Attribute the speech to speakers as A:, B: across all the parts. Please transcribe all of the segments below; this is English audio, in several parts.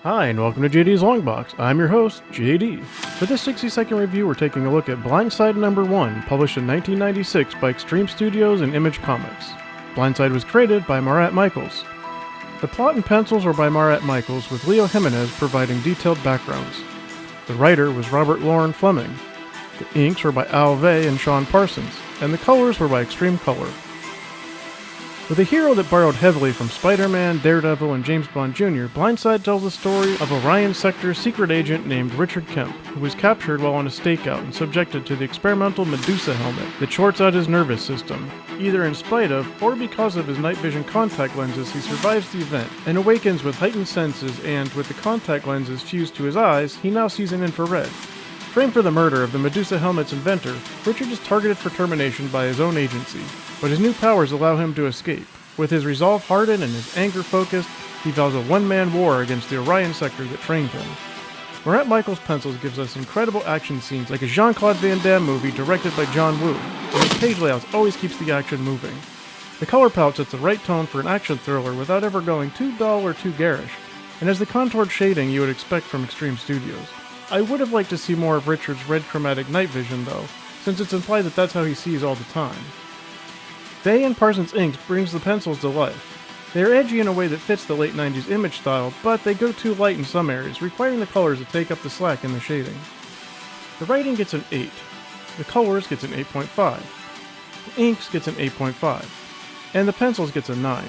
A: Hi, and welcome to JD's Longbox. I'm your host, JD. For this 60-second review, we're taking a look at Blindside number 1, published in 1996 by Extreme Studios and Image Comics. Blindside was created by Marat Mychaels. The plot and pencils were by Marat Mychaels, with Leo Jimenez providing detailed backgrounds. The writer was Robert Loren Fleming. The inks were by Al Vey and Sean Parsons, and the colors were by Extreme Color. With a hero that borrowed heavily from Spider-Man, Daredevil, and James Bond Jr., Blindside tells the story of Orion Sector's secret agent named Richard Kemp, who was captured while on a stakeout and subjected to the experimental Medusa helmet that shorts out his nervous system. Either in spite of, or because of his night vision contact lenses, he survives the event, and awakens with heightened senses, and, with the contact lenses fused to his eyes, he now sees in infrared. Framed for the murder of the Medusa helmet's inventor, Richard is targeted for termination by his own agency, but his new powers allow him to escape. With his resolve hardened and his anger focused, he vows a one-man war against the Orion Sector that trained him. Marat Mychaels' pencils gives us incredible action scenes like a Jean-Claude Van Damme movie directed by John Woo, and his page layouts always keeps the action moving. The color palette sets the right tone for an action thriller without ever going too dull or too garish, and has the contoured shading you would expect from Extreme Studios. I would have liked to see more of Richard's red chromatic night vision though, since it's implied that that's how he sees all the time. Vey and Parsons' inks brings the pencils to life. They are edgy in a way that fits the late 90s image style, but they go too light in some areas, requiring the colors to take up the slack in the shading. The writing gets an 8. The colors gets an 8.5. The inks gets an 8.5. And the pencils gets a 9.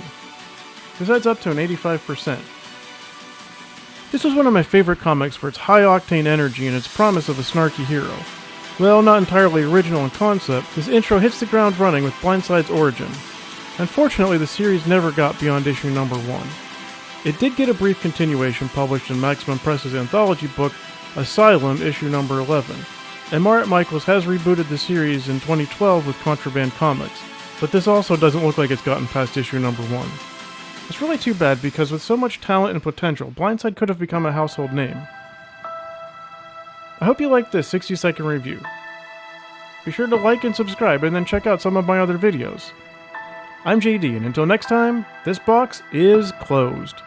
A: This adds up to an 85%. This was one of my favorite comics for its high-octane energy and its promise of a snarky hero. Well, not entirely original in concept, this intro hits the ground running with Blindside's origin. Unfortunately, the series never got beyond issue number 1. It did get a brief continuation published in Maximum Press's anthology book, Asylum, issue number 11, and Marat Mychaels has rebooted the series in 2012 with Contraband Comics, but this also doesn't look like it's gotten past issue number 1. It's really too bad because with so much talent and potential, Blindside could have become a household name. I hope you liked this 60-second review. Be sure to like and subscribe and then check out some of my other videos. I'm JD, and until next time, this box is closed.